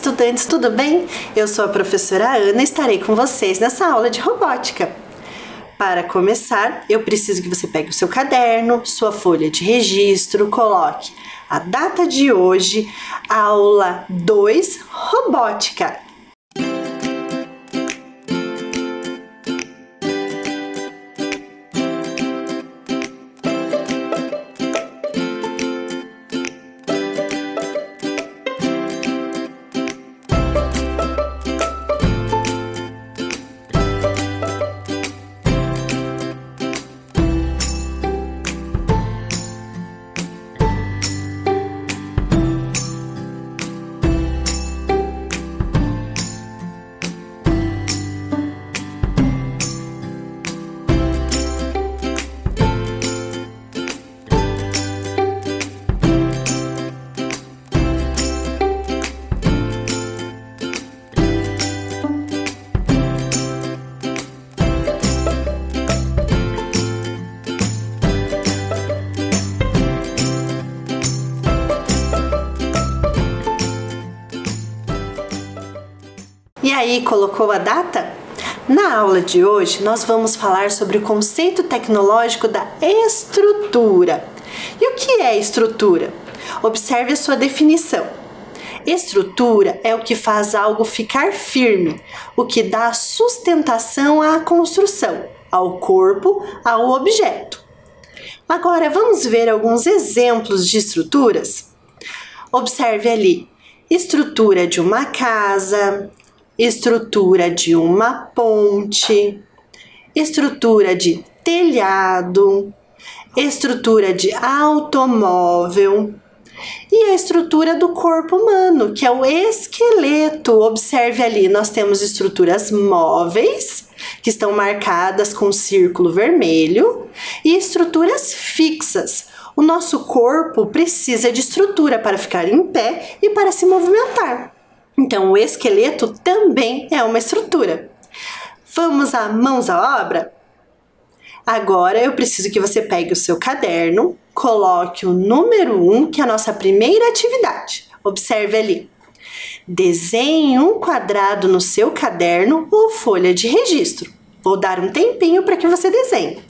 estudantes, tudo bem? Eu sou a professora Ana e estarei com vocês nessa aula de robótica. Para começar, eu preciso que você pegue o seu caderno, sua folha de registro, coloque a data de hoje, aula 2, robótica. E aí, colocou a data? Na aula de hoje, nós vamos falar sobre o conceito tecnológico da estrutura. E o que é estrutura? Observe a sua definição. Estrutura é o que faz algo ficar firme, o que dá sustentação à construção, ao corpo, ao objeto. Agora, vamos ver alguns exemplos de estruturas? Observe ali, estrutura de uma casa, estrutura de uma ponte, estrutura de telhado, estrutura de automóvel e a estrutura do corpo humano, que é o esqueleto. Observe ali, nós temos estruturas móveis, que estão marcadas com círculo vermelho, e estruturas fixas. O nosso corpo precisa de estrutura para ficar em pé e para se movimentar. Então, o esqueleto também é uma estrutura. Vamos a mãos à obra? Agora, eu preciso que você pegue o seu caderno, coloque o número 1, que é a nossa primeira atividade. Observe ali. Desenhe um quadrado no seu caderno ou folha de registro. Vou dar um tempinho para que você desenhe.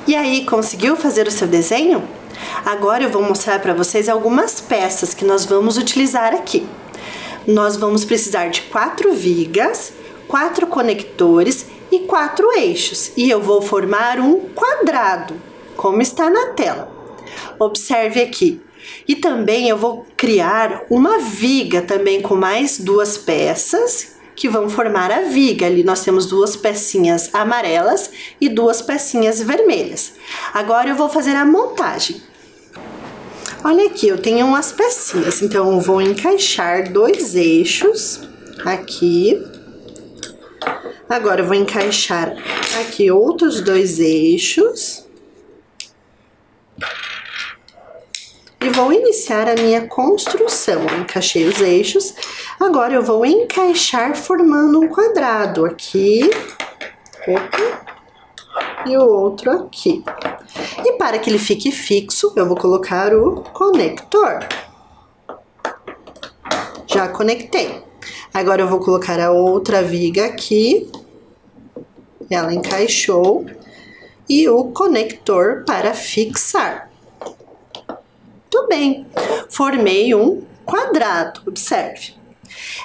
E aí, conseguiu fazer o seu desenho? Agora eu vou mostrar para vocês algumas peças que nós vamos utilizar aqui. Nós vamos precisar de 4 vigas, 4 conectores e 4 eixos. E eu vou formar um quadrado, como está na tela. Observe aqui. E também eu vou criar uma viga também com mais 2 peças que vão formar a viga. Ali nós temos 2 pecinhas amarelas e 2 pecinhas vermelhas. Agora eu vou fazer a montagem. Olha aqui, eu tenho umas pecinhas, então eu vou encaixar 2 eixos aqui. Agora eu vou encaixar aqui outros 2 eixos. E vou iniciar a minha construção. Eu encaixei os eixos, agora eu vou encaixar formando um quadrado aqui, e o outro aqui. E para que ele fique fixo, eu vou colocar o conector. Já conectei. Agora eu vou colocar a outra viga aqui. Ela encaixou. E o conector para fixar. Tudo bem. Formei um quadrado, observe.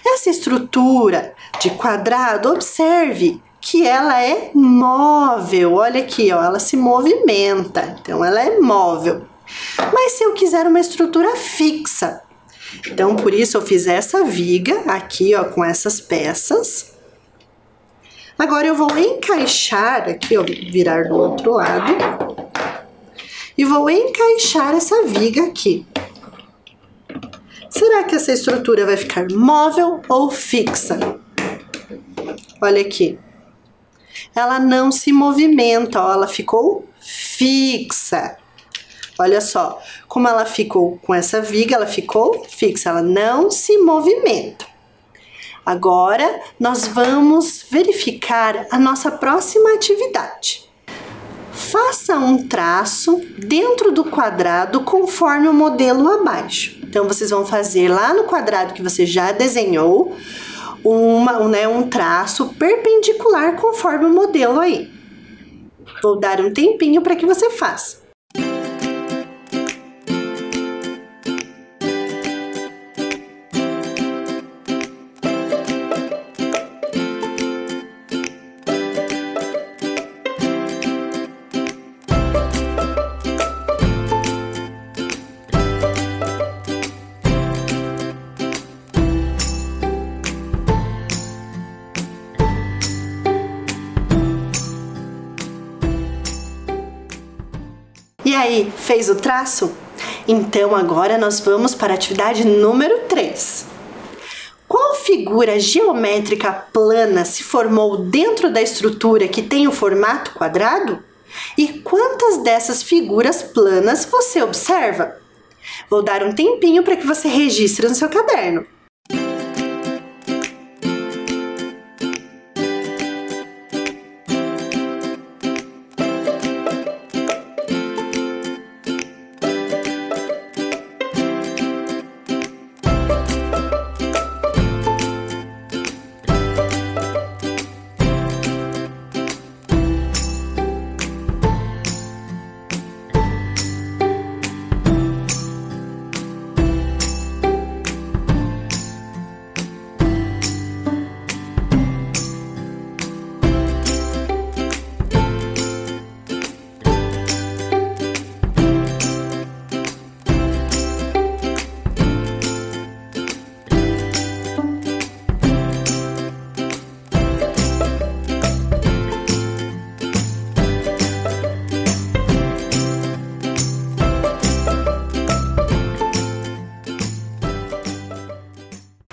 Essa estrutura de quadrado, observe que ela é móvel. Olha aqui, ó, ela se movimenta. Então, ela é móvel. Mas se eu quiser uma estrutura fixa, então, por isso eu fiz essa viga aqui, ó, com essas peças. Agora eu vou encaixar aqui, ó, virar do outro lado. E vou encaixar essa viga aqui. Será que essa estrutura vai ficar móvel ou fixa? Olha aqui. Ela não se movimenta, ó, ela ficou fixa. Olha só, como ela ficou com essa viga, ela ficou fixa, ela não se movimenta. Agora, nós vamos verificar a nossa próxima atividade. Faça um traço dentro do quadrado conforme o modelo abaixo. Então, vocês vão fazer lá no quadrado que você já desenhou, um traço perpendicular conforme o modelo aí. Vou dar um tempinho para que você faça. E aí, fez o traço? Então, agora nós vamos para a atividade número 3. Qual figura geométrica plana se formou dentro da estrutura que tem o formato quadrado? E quantas dessas figuras planas você observa? Vou dar um tempinho para que você registre no seu caderno.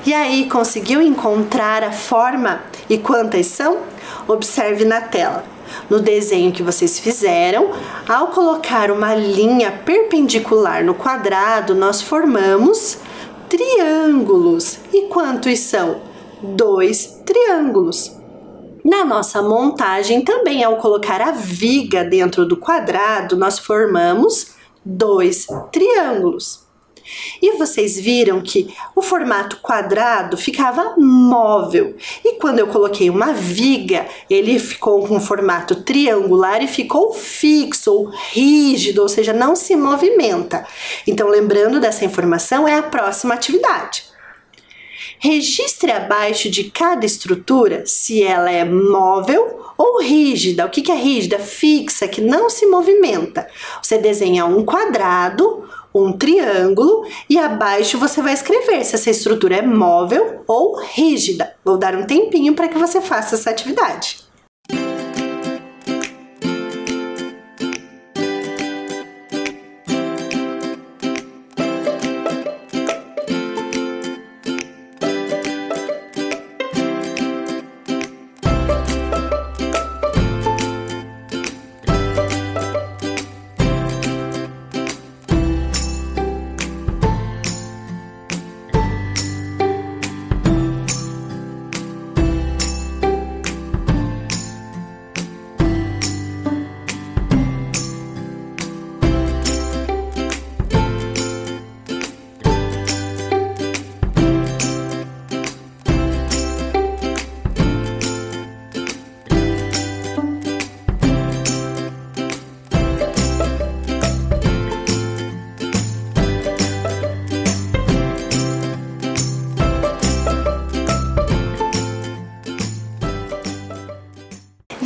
E aí, conseguiu encontrar a forma e quantas são? Observe na tela. No desenho que vocês fizeram, ao colocar uma linha perpendicular no quadrado, nós formamos triângulos. E quantos são? 2 triângulos. Na nossa montagem, também ao colocar a viga dentro do quadrado, nós formamos 2 triângulos. E vocês viram que o formato quadrado ficava móvel. E quando eu coloquei uma viga, ele ficou com formato triangular e ficou fixo ou rígido, ou seja, não se movimenta. Então, lembrando dessa informação, é a próxima atividade. Registre abaixo de cada estrutura se ela é móvel ou rígida. O que é rígida? Fixa, que não se movimenta. Você desenha um quadrado, um triângulo e abaixo você vai escrever se essa estrutura é móvel ou rígida. Vou dar um tempinho para que você faça essa atividade.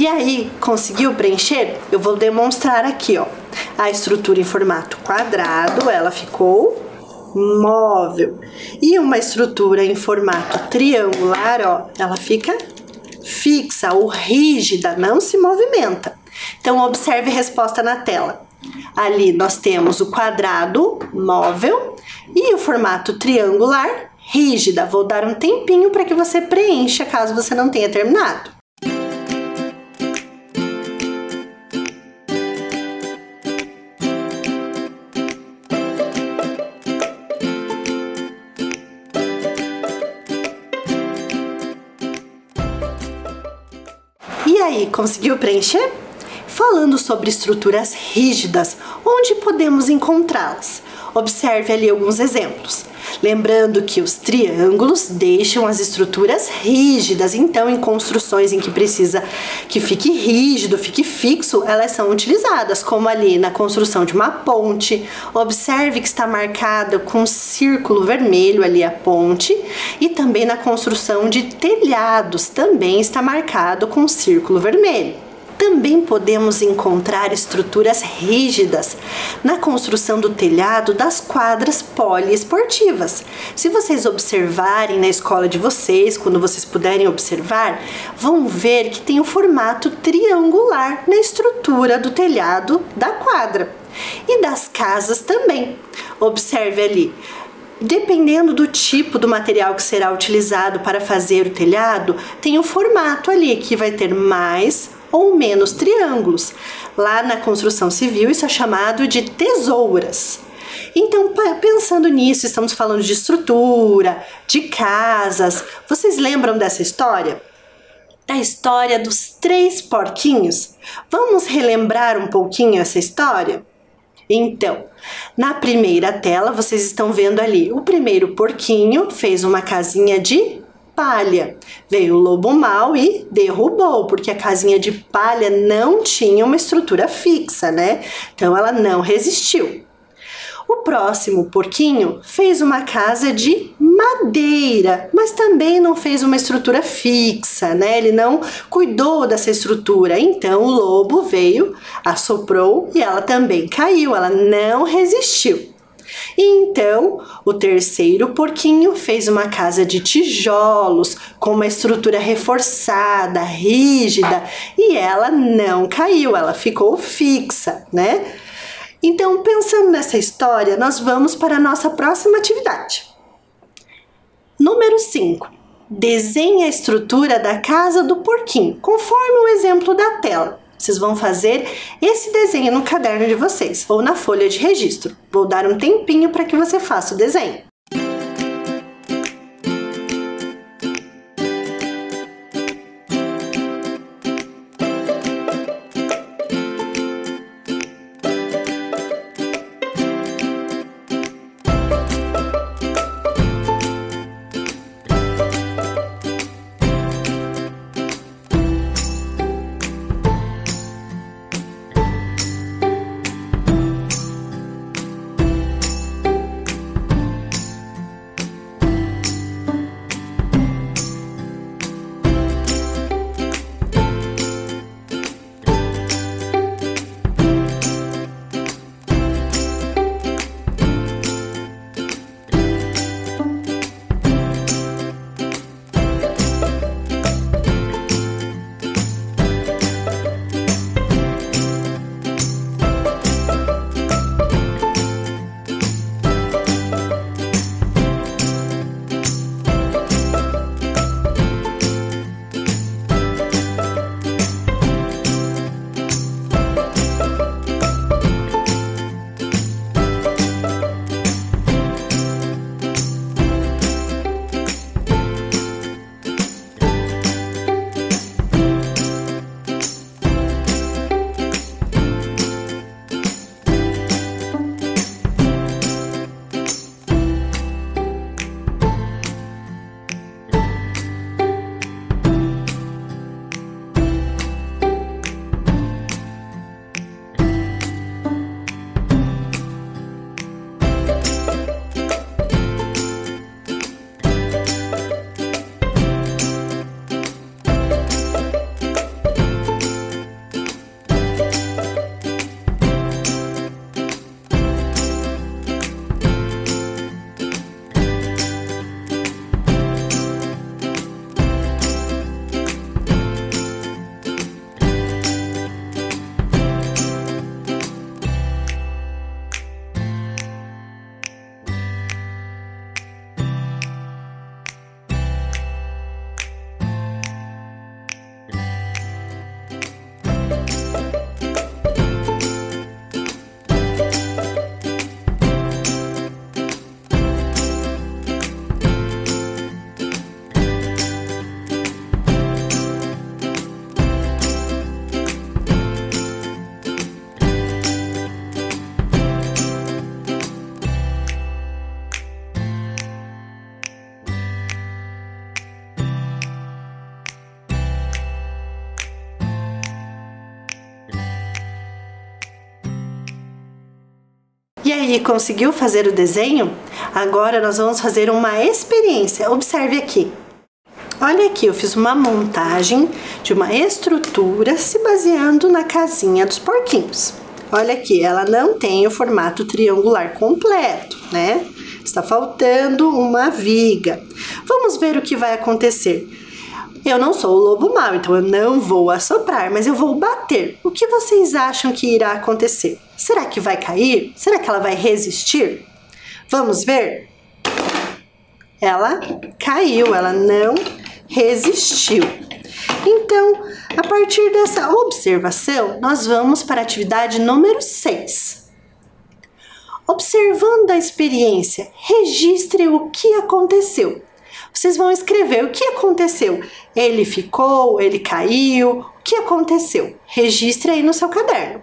E aí, conseguiu preencher? Eu vou demonstrar aqui, ó. A estrutura em formato quadrado, ela ficou móvel. E uma estrutura em formato triangular, ó, ela fica fixa ou rígida, não se movimenta. Então, observe a resposta na tela. Ali nós temos o quadrado móvel e o formato triangular rígida. Vou dar um tempinho para que você preencha, caso você não tenha terminado. E aí, conseguiu preencher? Falando sobre estruturas rígidas, onde podemos encontrá-las? Observe ali alguns exemplos. Lembrando que os triângulos deixam as estruturas rígidas, então em construções em que precisa que fique rígido, fique fixo, elas são utilizadas, como ali na construção de uma ponte. Observe que está marcada com um círculo vermelho ali a ponte, e também na construção de telhados também está marcado com um círculo vermelho. Também podemos encontrar estruturas rígidas na construção do telhado das quadras poliesportivas. Se vocês observarem na escola de vocês, quando vocês puderem observar, vão ver que tem um formato triangular na estrutura do telhado da quadra. E das casas também. Observe ali. Dependendo do tipo do material que será utilizado para fazer o telhado, tem um formato ali que vai ter mais ou menos triângulos. Lá na construção civil isso é chamado de tesouras. Então, pensando nisso, estamos falando de estrutura, de casas. Vocês lembram dessa história? Da história dos 3 porquinhos? Vamos relembrar um pouquinho essa história? Então, na primeira tela vocês estão vendo ali, o primeiro porquinho fez uma casinha de palha. Veio o lobo mau e derrubou, porque a casinha de palha não tinha uma estrutura fixa, né? Então ela não resistiu. O próximo porquinho fez uma casa de madeira, mas também não fez uma estrutura fixa, né? Ele não cuidou dessa estrutura. Então o lobo veio, assoprou e ela também caiu, ela não resistiu. E então, o terceiro porquinho fez uma casa de tijolos, com uma estrutura reforçada, rígida, e ela não caiu, ela ficou fixa, né? Então, pensando nessa história, nós vamos para a nossa próxima atividade. Número 5. Desenhe a estrutura da casa do porquinho, conforme o exemplo da tela. Vocês vão fazer esse desenho no caderno de vocês ou na folha de registro. Vou dar um tempinho para que você faça o desenho. E aí, conseguiu fazer o desenho? Agora nós vamos fazer uma experiência. Observe aqui. Olha aqui, eu fiz uma montagem de uma estrutura se baseando na casinha dos porquinhos. Olha aqui, ela não tem o formato triangular completo, né? Está faltando uma viga. Vamos ver o que vai acontecer. Eu não sou o lobo mau, então eu não vou assoprar, mas eu vou bater. O que vocês acham que irá acontecer? Será que vai cair? Será que ela vai resistir? Vamos ver? Ela caiu, ela não resistiu. Então, a partir dessa observação, nós vamos para a atividade número 6. Observando a experiência, registre o que aconteceu. Vocês vão escrever o que aconteceu. Ele ficou, ele caiu, o que aconteceu? Registre aí no seu caderno.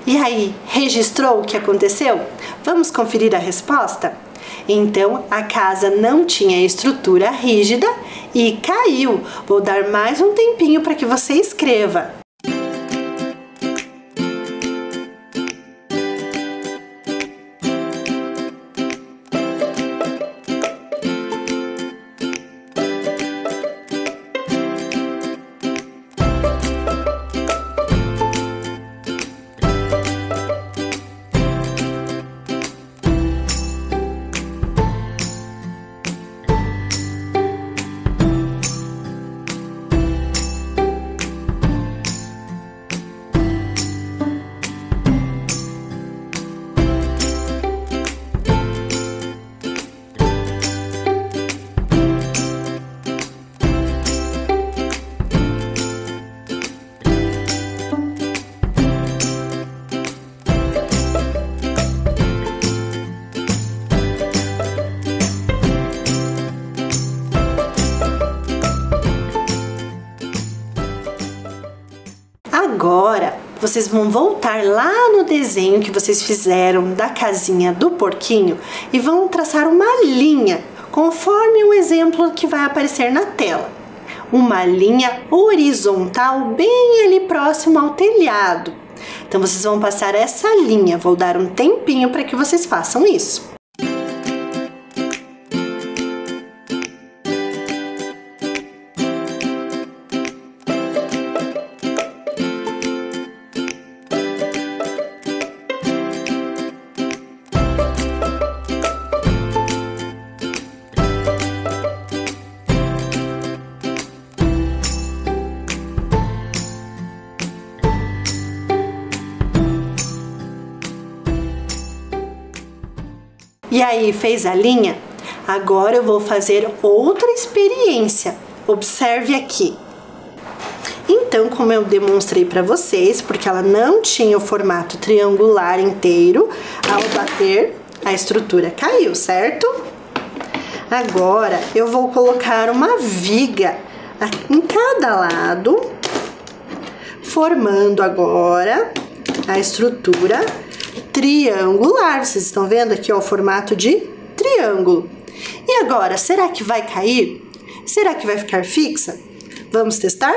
E aí, registrou o que aconteceu? Vamos conferir a resposta? Então, a casa não tinha estrutura rígida e caiu. Vou dar mais um tempinho para que você escreva. Agora, vocês vão voltar lá no desenho que vocês fizeram da casinha do porquinho e vão traçar uma linha, conforme o exemplo que vai aparecer na tela. Uma linha horizontal bem ali próximo ao telhado. Então, vocês vão passar essa linha. Vou dar um tempinho para que vocês façam isso. E aí, fez a linha? Agora eu vou fazer outra experiência. Observe aqui. Então, como eu demonstrei para vocês, porque ela não tinha o formato triangular inteiro, ao bater, a estrutura caiu, certo? Agora, eu vou colocar uma viga em cada lado, formando agora a estrutura triangular. Vocês estão vendo aqui, ó, o formato de triângulo. E agora, será que vai cair? Será que vai ficar fixa? Vamos testar?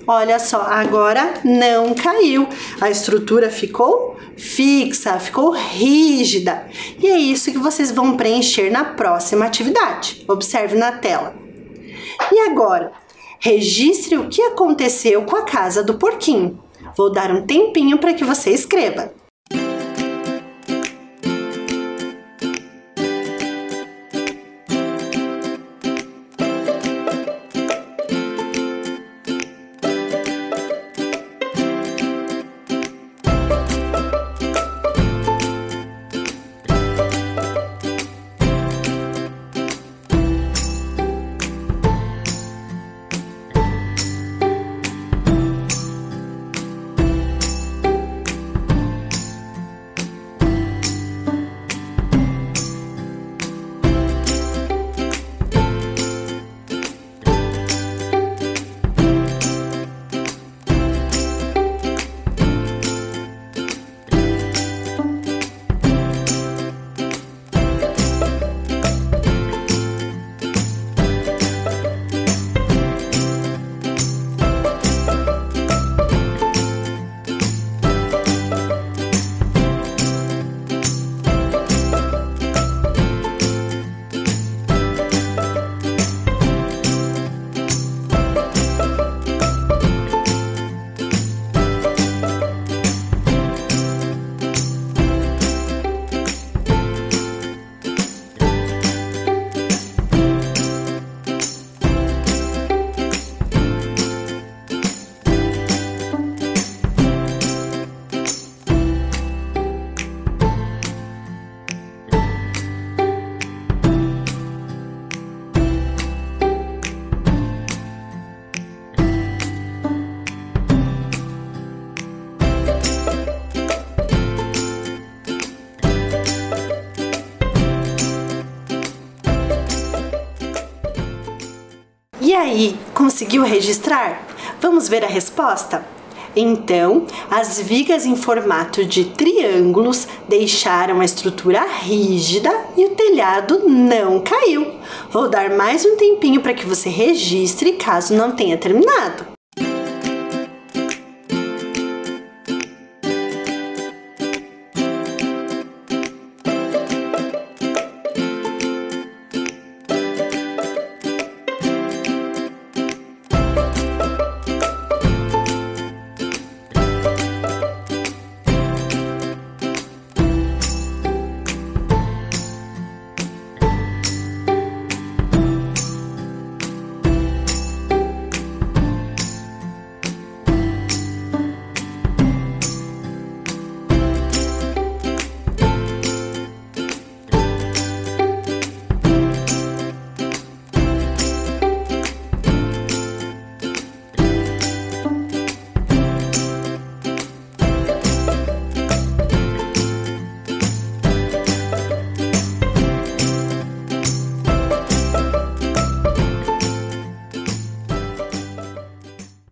Olha só, agora não caiu. A estrutura ficou fixa, ficou rígida. E é isso que vocês vão preencher na próxima atividade. Observe na tela. E agora, registre o que aconteceu com a casa do porquinho. Vou dar um tempinho para que você escreva. E aí, conseguiu registrar? Vamos ver a resposta? Então, as vigas em formato de triângulos deixaram a estrutura rígida e o telhado não caiu. Vou dar mais um tempinho para que você registre caso não tenha terminado.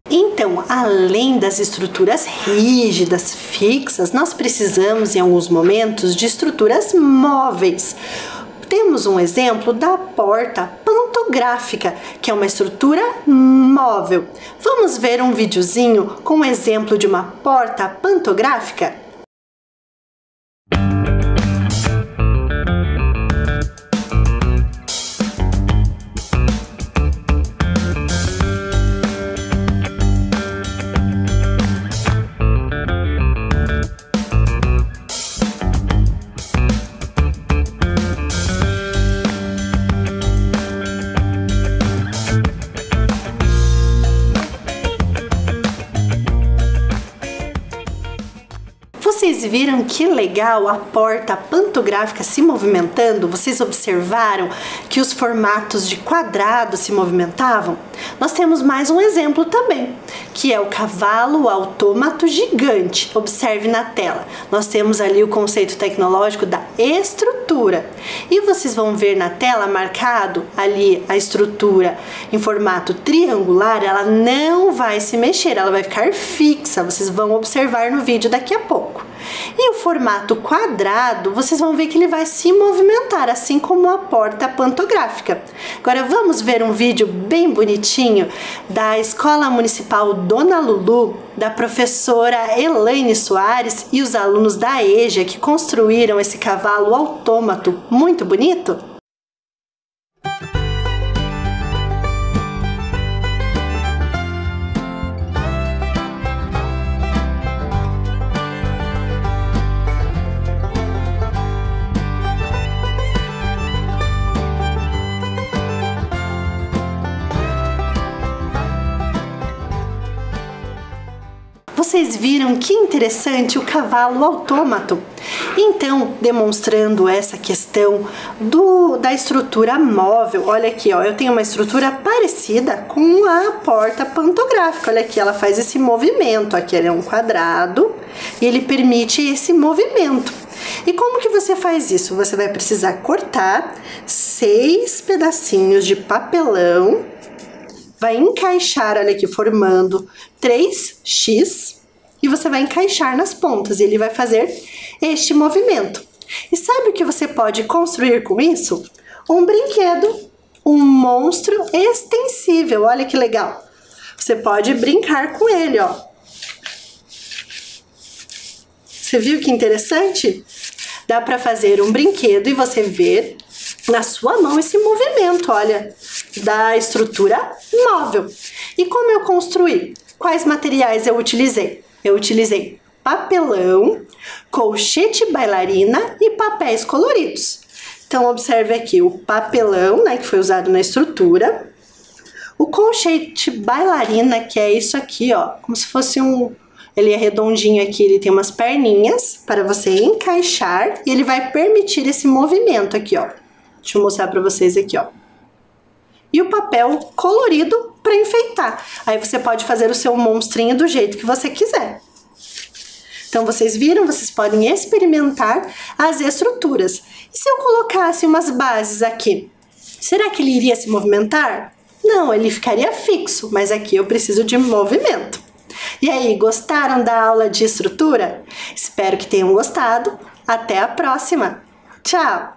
Então, além das estruturas rígidas, fixas, nós precisamos, em alguns momentos, de estruturas móveis. Temos um exemplo da porta pantográfica, que é uma estrutura móvel. Vamos ver um videozinho com um exemplo de uma porta pantográfica? viram que legal a porta pantográfica se movimentando? Vocês observaram que os formatos de quadrado se movimentavam? Nós temos mais um exemplo também, que é o cavalo autômato gigante. Observe na tela. Nós temos ali o conceito tecnológico da estrutura. E vocês vão ver na tela marcado ali a estrutura em formato triangular, ela não vai se mexer, ela vai ficar fixa. Vocês vão observar no vídeo daqui a pouco. E o formato quadrado, vocês vão ver que ele vai se movimentar, assim como a porta pantográfica. Agora vamos ver um vídeo bem bonitinho da Escola Municipal Dona Lulu, da professora Elaine Soares e os alunos da EJA que construíram esse cavalo autômato muito bonito. Vocês viram que interessante o cavalo autômato? Então, demonstrando essa questão da estrutura móvel, olha aqui, ó, eu tenho uma estrutura parecida com a porta pantográfica. Olha aqui, ela faz esse movimento. Aqui ele é um quadrado e ele permite esse movimento. E como que você faz isso? Você vai precisar cortar 6 pedacinhos de papelão, vai encaixar, olha aqui, formando 3x, e você vai encaixar nas pontas, e ele vai fazer este movimento. E sabe o que você pode construir com isso? Um brinquedo, um monstro extensível, olha que legal. Você pode brincar com ele, ó. Você viu que interessante? Dá para fazer um brinquedo e você ver na sua mão esse movimento, olha, da estrutura móvel. E como eu construí? Quais materiais eu utilizei? Eu utilizei papelão, colchete bailarina e papéis coloridos. Então, observe aqui o papelão, né, que foi usado na estrutura. O colchete bailarina, que é isso aqui, ó, como se fosse ele é redondinho aqui, ele tem umas perninhas para você encaixar e ele vai permitir esse movimento aqui, ó. Deixa eu mostrar para vocês aqui, ó. E o papel colorido para enfeitar. Aí você pode fazer o seu monstrinho do jeito que você quiser. Então, vocês viram? Vocês podem experimentar as estruturas. E se eu colocasse umas bases aqui? Será que ele iria se movimentar? Não, ele ficaria fixo, mas aqui eu preciso de movimento. E aí, gostaram da aula de estrutura? Espero que tenham gostado. Até a próxima. Tchau!